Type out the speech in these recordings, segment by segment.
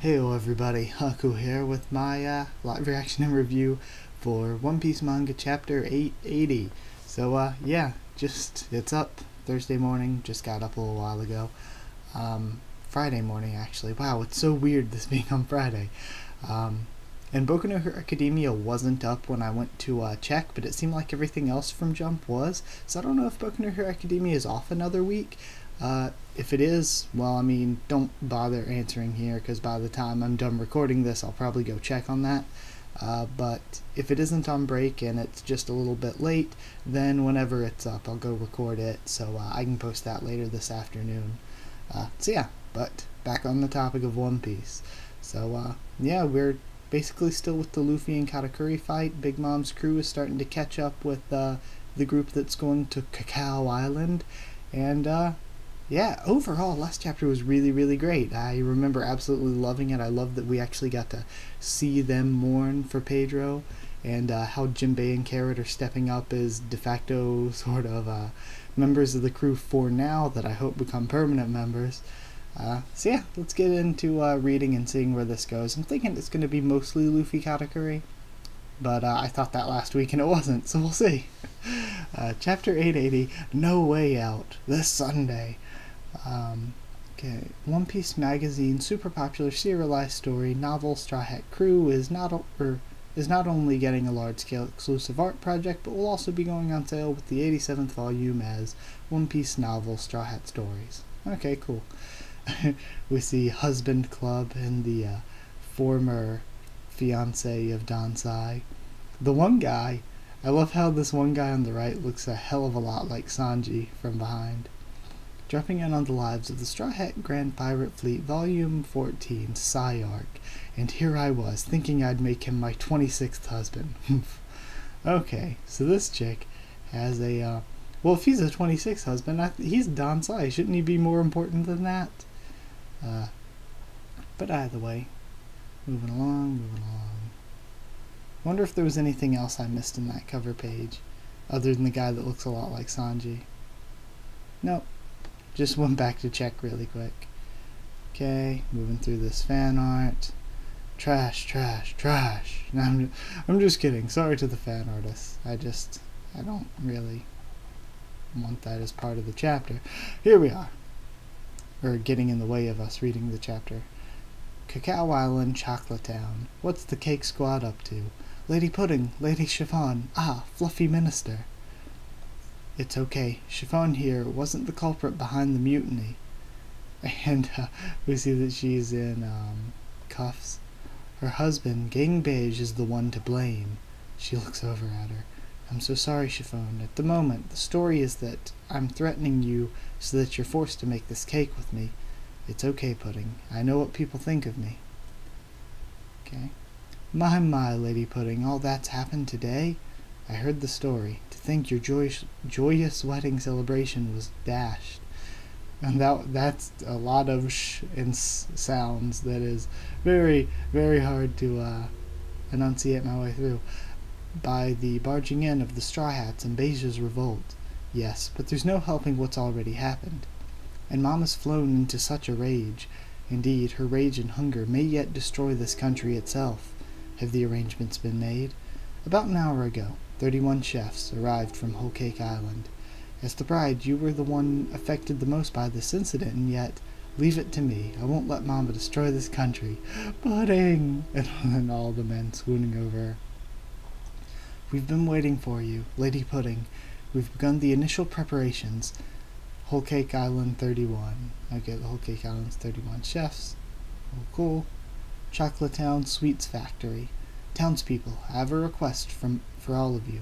Heyo everybody, Haku here with my live reaction and review for One Piece manga chapter 880. So it's up Thursday morning, just got up a little while ago. Friday morning actually. Wow, it's so weird this being on Friday. And Boku no Hero Academia wasn't up when I went to check, but it seemed like everything else from Jump was. So I don't know if Boku no Hero Academia is off another week. If it is, well, I mean, don't bother answering here, because by the time I'm done recording this, I'll probably go check on that. But if it isn't on break and it's just a little bit late, then whenever it's up, I'll go record it, so I can post that later this afternoon. But back on the topic of One Piece. So, we're basically still with the Luffy and Katakuri fight. Big Mom's crew is starting to catch up with the group that's going to Cacao Island. And, overall, last chapter was really, really great. I remember absolutely loving it. I love that we actually got to see them mourn for Pedro, and how Jinbei and Carrot are stepping up as de facto sort of members of the crew for now that I hope become permanent members. Let's get into reading and seeing where this goes. I'm thinking it's going to be mostly Luffy Katakuri, but I thought that last week and it wasn't, so we'll see. Chapter 880, No Way Out, this Sunday. One Piece magazine super popular serialized story novel Straw Hat Crew is not only getting a large-scale exclusive art project, but will also be going on sale with the 87th volume as One Piece novel Straw Hat Stories. Okay, cool. We see Husband Club and the former fiance of Dansai. The one guy, I love how this one guy on the right looks a hell of a lot like Sanji from behind. Dropping in on the lives of the Straw Hat Grand Pirate Fleet, Volume 14, Psy Arc, and here I was, thinking I'd make him my 26th husband. Okay, so this chick has a, if he's a 26th husband, he's Dansai. Shouldn't he be more important than that? But either way, moving along. Wonder if there was anything else I missed in that cover page, other than the guy that looks a lot like Sanji. Nope. Just went back to check really quick. Okay, moving through this fan art. Trash. No, I'm just kidding. Sorry to the fan artists. I don't really want that as part of the chapter. Here we are. Or getting in the way of us reading the chapter. Cacao Island, Chocolate Town. What's the Cake Squad up to? Lady Pudding, Lady Chiffon. Fluffy Minister. It's okay. Chiffon here wasn't the culprit behind the mutiny. And we see that she's in cuffs. Her husband, Gang Beige, is the one to blame. She looks over at her. I'm so sorry, Chiffon. At the moment, the story is that I'm threatening you so that you're forced to make this cake with me. It's okay, Pudding. I know what people think of me. Okay. My, Lady Pudding, all that's happened today? I heard the story. To think your joyous wedding celebration was dashed. And that's a lot of sh and sounds that is very, very hard to enunciate my way through. By the barging in of the Straw Hats and Beige's revolt. Yes, but there's no helping what's already happened. And Mama's flown into such a rage. Indeed, her rage and hunger may yet destroy this country itself. Have the arrangements been made? About an hour ago, 31 chefs arrived from Whole Cake Island. As the bride, you were the one affected the most by this incident, and yet, leave it to me. I won't let Mama destroy this country. Pudding! And all the men swooning over her. We've been waiting for you, Lady Pudding. We've begun the initial preparations. Whole Cake Island 31. Okay, the Whole Cake Island's 31 chefs. Oh, cool. Chocolate Town Sweets Factory. Townspeople, I have a request for all of you.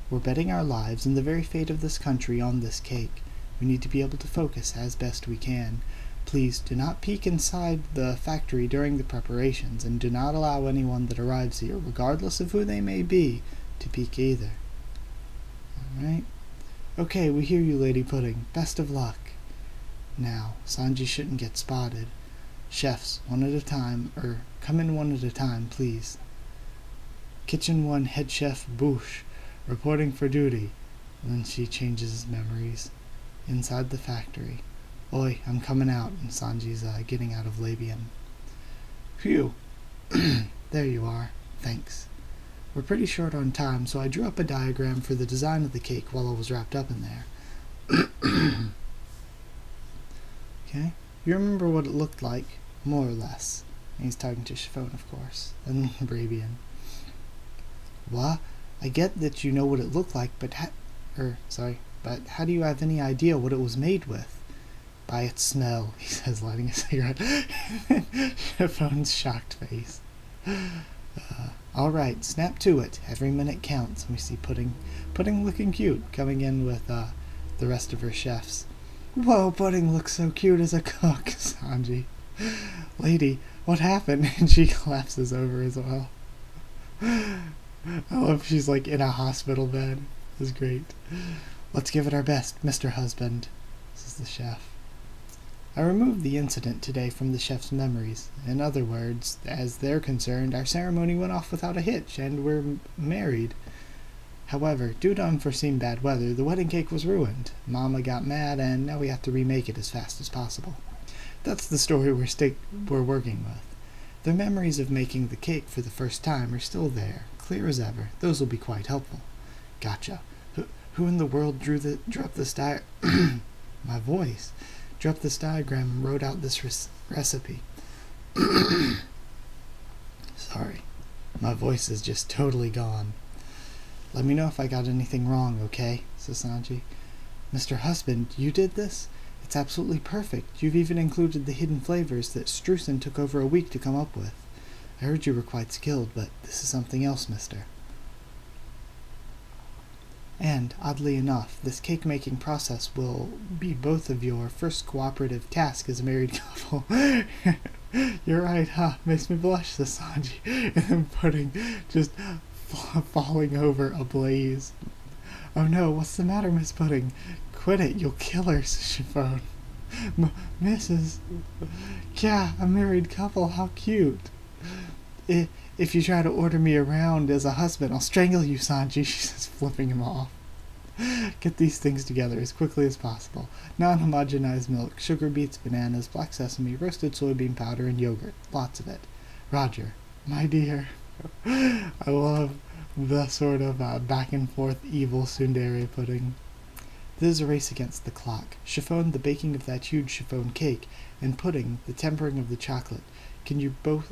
We're betting our lives and the very fate of this country on this cake. We need to be able to focus as best we can. Please do not peek inside the factory during the preparations, and do not allow anyone that arrives here, regardless of who they may be, to peek either. Alright. Okay, we hear you, Lady Pudding. Best of luck. Now, Sanji shouldn't get spotted. Chefs, one at a time, come in one at a time, please. Kitchen 1 Head Chef Bouche, reporting for duty. And then she changes memories. Inside the factory. Oi, I'm coming out, and Sanji's getting out of Labian. Phew. There you are. Thanks. We're pretty short on time, so I drew up a diagram for the design of the cake while I was wrapped up in there. Okay? You remember what it looked like? More or less. And he's talking to Chiffon, of course. And Brabian. What? I get that you know what it looked like, but but how do you have any idea what it was made with? By its smell, he says, lighting a cigarette. Chiffon's shocked face. All right, snap to it. Every minute counts. We see Pudding looking cute, coming in with the rest of her chefs. Whoa, Pudding looks so cute as a cook, Sanji. Lady, what happened? And she collapses over as well. I love she's like in a hospital bed. It's great. Let's give it our best, Mr. Husband, says the chef. I removed the incident today from the chef's memories. In other words, as they're concerned, our ceremony went off without a hitch, and we're married. However, due to unforeseen bad weather, the wedding cake was ruined. Mama got mad, and now we have to remake it as fast as possible. That's the story we're working with. The memories of making the cake for the first time are still there, clear as ever. Those will be quite helpful. Gotcha. Who in the world drew up this my voice. Drew up this diagram and wrote out this recipe. Sorry. My voice is just totally gone. Let me know if I got anything wrong, okay? Says Sanji. Mr. Husband, you did this? It's absolutely perfect. You've even included the hidden flavors that Strusen took over a week to come up with. I heard you were quite skilled, but this is something else, mister. And, oddly enough, this cake-making process will be both of your first cooperative task as a married couple. You're right, huh? Makes me blush, says Sanji. And then Pudding just falling over a blaze. Oh no, what's the matter, Miss Pudding? Quit it, you'll kill her, says Chiffon. Mrs. Yeah, a married couple, how cute. If you try to order me around as a husband, I'll strangle you, Sanji, she says, flipping him off. Get these things together as quickly as possible. Non-homogenized milk, sugar beets, bananas, black sesame, roasted soybean powder, and yogurt. Lots of it. Roger. My dear. I love the sort of back and forth evil tsundere Pudding. This is a race against the clock. Chiffon, the baking of that huge chiffon cake, and Pudding, the tempering of the chocolate. Can both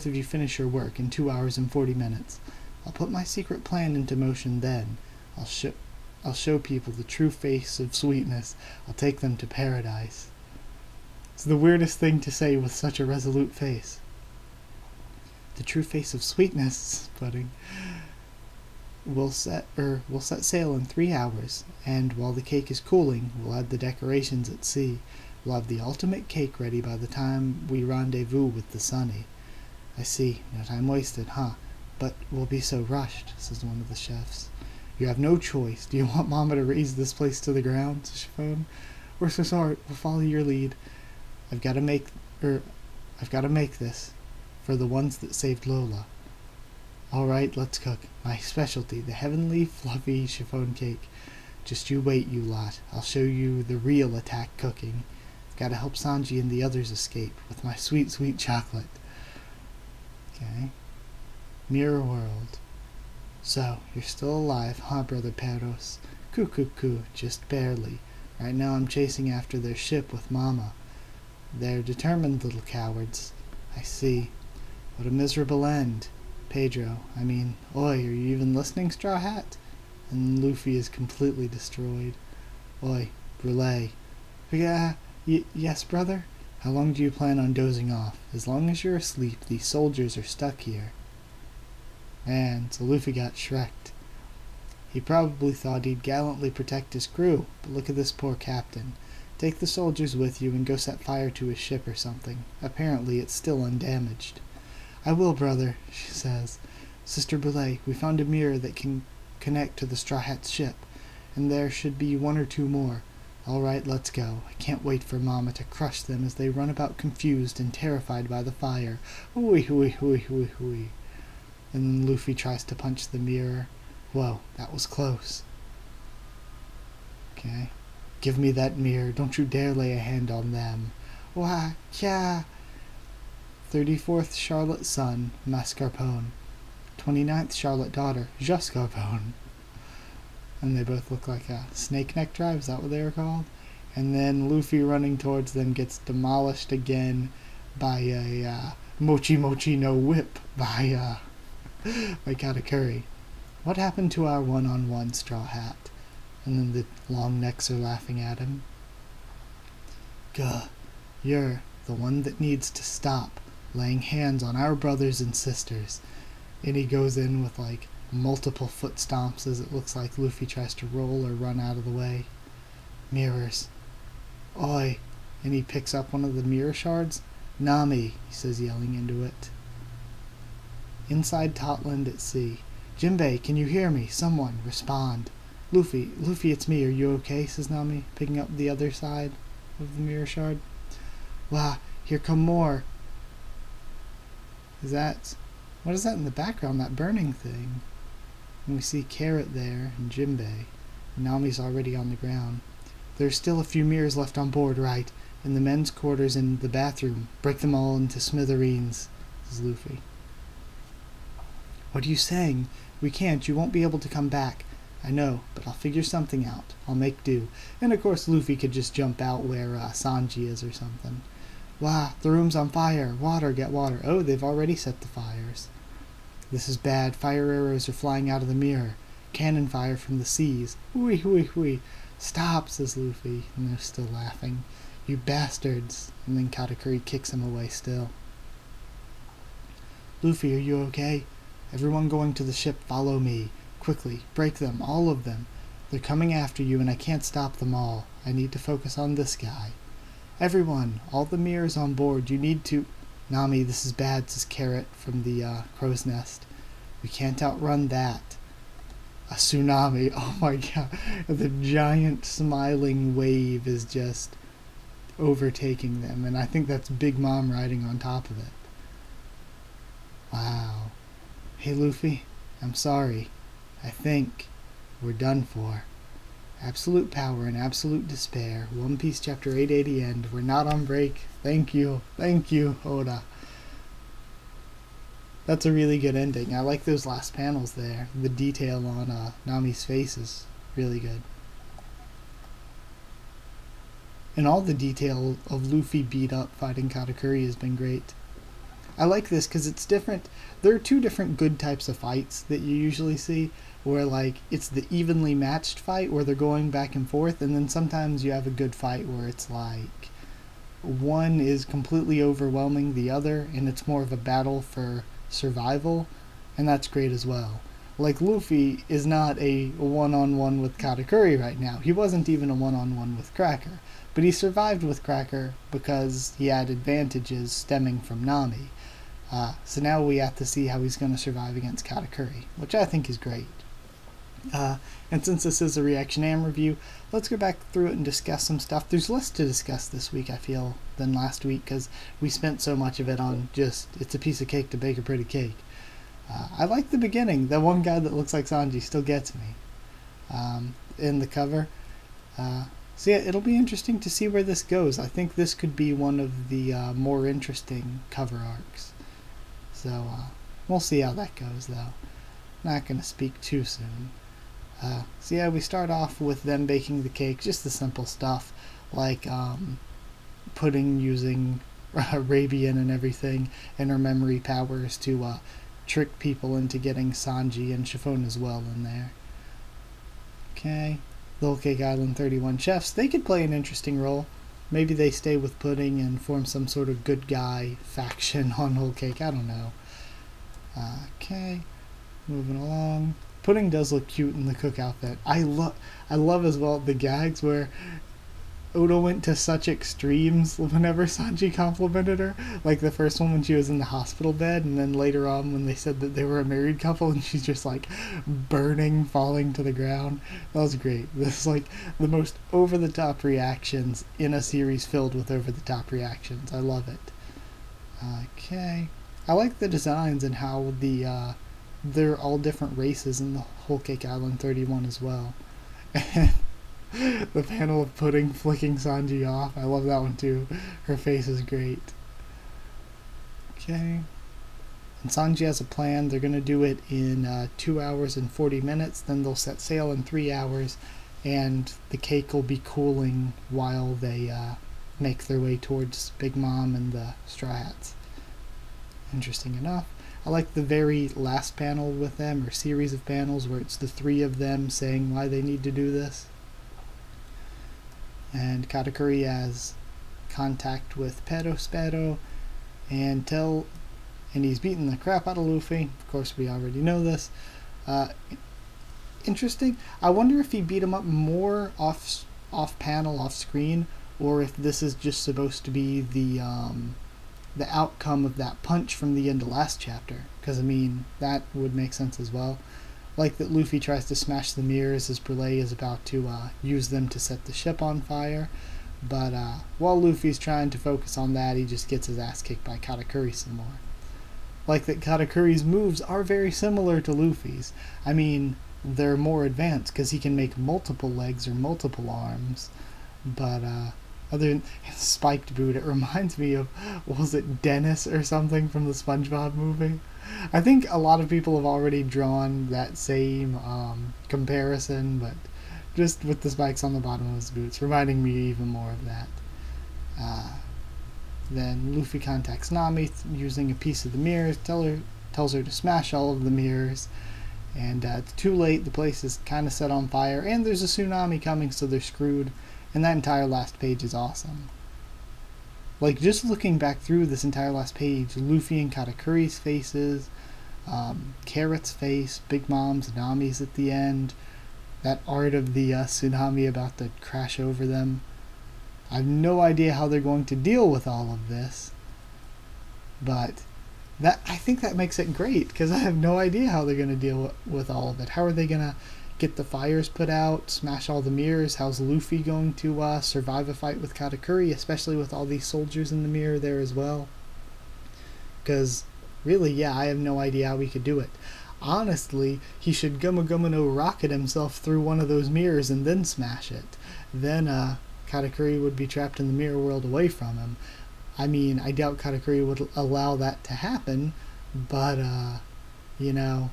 of you finish your work in 2 hours and 40 minutes? I'll put my secret plan into motion then. I'll show people the true face of sweetness. I'll take them to paradise. It's the weirdest thing to say with such a resolute face. The true face of sweetness, Pudding. We'll set sail in 3 hours, and while the cake is cooling, we'll add the decorations at sea. We'll have the ultimate cake ready by the time we rendezvous with the Sunny. I see. No time wasted, huh? But we'll be so rushed, says one of the chefs. You have no choice. Do you want Mama to raise this place to the ground, says Chiffon? We're so sorry. We'll follow your lead. I've got to make this for the ones that saved Lola. All right, let's cook. My specialty, the heavenly, fluffy chiffon cake. Just you wait, you lot. I'll show you the real attack cooking. Gotta help Sanji and the others escape with my sweet, sweet chocolate. Okay. Mirror world. So, you're still alive, huh, Brother Perros? Coo, just barely. Right now I'm chasing after their ship with Mama. They're determined little cowards. I see. What a miserable end. Oi, are you even listening, Straw Hat? And Luffy is completely destroyed. Oi, Brule. Yeah, yes, brother? How long do you plan on dozing off? As long as you're asleep, these soldiers are stuck here. Man, so Luffy got shreked. He probably thought he'd gallantly protect his crew, but look at this poor captain. Take the soldiers with you and go set fire to his ship or something. Apparently it's still undamaged. I will, brother, she says. Sister Brule, we found a mirror that can connect to the Straw Hat's ship, and there should be 1 or 2 more. All right, let's go. I can't wait for Mama to crush them as they run about confused and terrified by the fire. Hooey, hooey, hooey, hooey, hooey. And then Luffy tries to punch the mirror. Whoa, that was close. Okay. Give me that mirror. Don't you dare lay a hand on them. Wah, yeah. 34th Charlotte son, Mascarpone. 29th Charlotte daughter, Juscarpone. And they both look like a snake neck tribe, is that what they were called? And then Luffy running towards them gets demolished again by a Mochi Mochi no Whip by Katakuri. What happened to our one-on-one Straw Hat? And then the long necks are laughing at him. Gah, you're the one that needs to stop laying hands on our brothers and sisters. And he goes in with like multiple foot stomps as it looks like Luffy tries to roll or run out of the way. Mirrors. Oi. And he picks up one of the mirror shards. Nami, he says, yelling into it. Inside Totland at sea. Jinbei, can you hear me? Someone, respond. Luffy, it's me, are you okay? Says Nami, picking up the other side of the mirror shard. Wah, here come more. What is that in the background, that burning thing? And we see Carrot there, and Jinbei. Nami's already on the ground. There's still a few mirrors left on board, right? In the men's quarters and the bathroom. Break them all into smithereens, says Luffy. What are you saying? We can't, you won't be able to come back. I know, but I'll figure something out. I'll make do. And of course Luffy could just jump out where Sanji is or something. Wah, the room's on fire. Water, get water. Oh, they've already set the fires. This is bad. Fire arrows are flying out of the mirror. Cannon fire from the seas. Hui, hui, hui. Stop, says Luffy, and they're still laughing. You bastards. And then Katakuri kicks him away still. Luffy, are you okay? Everyone going to the ship, follow me. Quickly, break them, all of them. They're coming after you and I can't stop them all. I need to focus on this guy. Everyone, all the mirrors on board, you need to... Nami, this is bad, says Carrot from the crow's nest. We can't outrun that. A tsunami, oh my god. The giant smiling wave is just overtaking them, and I think that's Big Mom riding on top of it. Wow. Hey Luffy, I'm sorry. I think we're done for. Absolute power and absolute despair. One Piece chapter 880 end. We're not on break. Thank you, Oda. That's a really good ending. I like those last panels there. The detail on Nami's face is really good. And all the detail of Luffy beat up fighting Katakuri has been great. I like this because it's different. There are two different good types of fights that you usually see, where like it's the evenly matched fight where they're going back and forth, and then sometimes you have a good fight where it's like one is completely overwhelming the other and it's more of a battle for survival, and that's great as well. Like Luffy is not a one-on-one with Katakuri right now. He wasn't even a one-on-one with Cracker, but he survived with Cracker because he had advantages stemming from Nami. So now we have to see how he's going to survive against Katakuri, which I think is great. And since this is a reaction and review, let's go back through it and discuss some stuff. There's less to discuss this week, I feel, than last week, because we spent so much of it on just, it's a piece of cake to bake a pretty cake. I like the beginning. That one guy that looks like Sanji still gets me in the cover. So yeah, it'll be interesting to see where this goes. I think this could be one of the more interesting cover arcs. So we'll see how that goes, though. Not going to speak too soon. So yeah, we start off with them baking the cake, just the simple stuff, like pudding using Arabian and everything, and her memory powers to trick people into getting Sanji and Chiffon as well in there. Okay, the Whole Cake Island 31 chefs, they could play an interesting role. Maybe they stay with Pudding and form some sort of good guy faction on Whole Cake, I don't know. Okay, moving along. Pudding does look cute in the cook outfit. I love as well the gags where Oda went to such extremes whenever Sanji complimented her. Like the first one when she was in the hospital bed, and then later on when they said that they were a married couple and she's just like burning, falling to the ground. That was great. This is like the most over-the-top reactions in a series filled with over-the-top reactions. I love it. Okay. I like the designs and how they're all different races in the Whole Cake Island 31 as well. The panel of Pudding flicking Sanji off, I love that one too. Her face is great. Okay. And Sanji has a plan. They're going to do it in 2 hours and 40 minutes. Then they'll set sail in 3 hours. And the cake will be cooling while they make their way towards Big Mom and the Straw Hats. Interesting enough. I like the very last panel with them, or series of panels, where it's the three of them saying why they need to do this. And Katakuri has contact with Pero and he's beating the crap out of Luffy. Of course, we already know this. Interesting. I wonder if he beat him up more off panel, off screen, or if this is just supposed to be the outcome of that punch from the end of last chapter. Because, I mean, that would make sense as well. Like that Luffy tries to smash the mirrors as Brule is about to use them to set the ship on fire. But while Luffy's trying to focus on that, he just gets his ass kicked by Katakuri some more. Like that Katakuri's moves are very similar to Luffy's. I mean, they're more advanced because he can make multiple legs or multiple arms. But other than spiked boot, it reminds me of, was it Dennis or something from the SpongeBob movie? I think a lot of people have already drawn that same comparison, but just with the spikes on the bottom of his boots, reminding me even more of that. Then Luffy contacts Nami using a piece of the mirrors, tells her to smash all of the mirrors, and it's too late. The place is kind of set on fire, and there's a tsunami coming, so they're screwed. And that entire last page is awesome. Like, just looking back through this entire last page, Luffy and Katakuri's faces, Carrot's face, Big Mom's, Nami's at the end, that art of the tsunami about to crash over them. I have no idea how they're going to deal with all of this, but I think that makes it great, because I have no idea how they're going to deal with all of it. How are they going to get the fires put out, smash all the mirrors? How's Luffy going to survive a fight with Katakuri, especially with all these soldiers in the mirror there as well? Because, really, yeah, I have no idea how he could do it. Honestly, he should Guma no rocket himself through one of those mirrors and then smash it. Then Katakuri would be trapped in the mirror world away from him. I mean, I doubt Katakuri would allow that to happen, but, you know,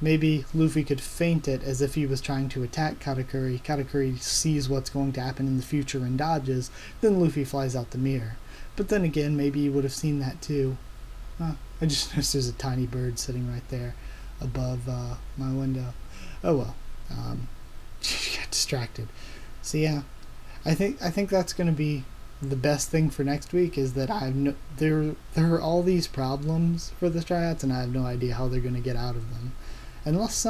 maybe Luffy could feint it as if he was trying to attack Katakuri. Katakuri sees what's going to happen in the future and dodges. Then Luffy flies out the mirror. But then again, maybe he would have seen that too. I just noticed there's a tiny bird sitting right there above my window. Oh well. Got distracted. So yeah, I think that's going to be the best thing for next week, is that there are all these problems for the Straw Hats, and I have no idea how they're going to get out of them. Unless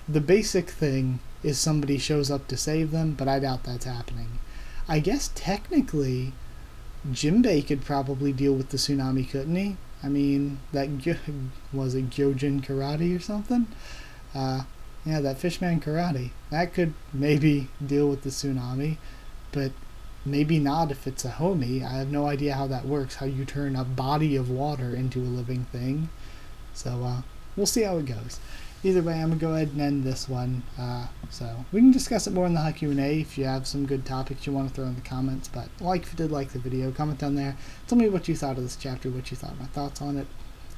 the basic thing is somebody shows up to save them, but I doubt that's happening. I guess technically, Jinbei could probably deal with the tsunami, couldn't he? I mean, was it Gyojin Karate or something? Yeah, that Fishman Karate. That could maybe deal with the tsunami, but maybe not if it's a homie. I have no idea how that works, how you turn a body of water into a living thing. So, we'll see how it goes. Either way, I'm going to go ahead and end this one. So we can discuss it more in the Q&A if you have some good topics you want to throw in the comments. But if you did like the video, comment down there. Tell me what you thought of this chapter, what you thought of my thoughts on it.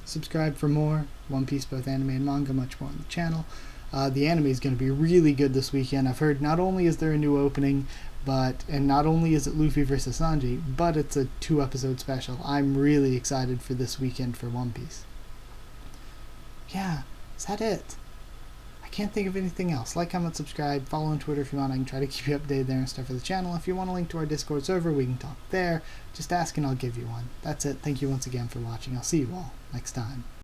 Subscribe for more One Piece, both anime and manga, much more on the channel. The anime is going to be really good this weekend. I've heard not only is there a new opening, and not only is it Luffy versus Sanji, but it's a 2-episode special. I'm really excited for this weekend for One Piece. Yeah. Is that it? I can't think of anything else. Like, comment, subscribe, follow on Twitter if you want. I can try to keep you updated there and stuff for the channel. If you want a link to our Discord server, we can talk there. Just ask and I'll give you one. That's it. Thank you once again for watching. I'll see you all next time.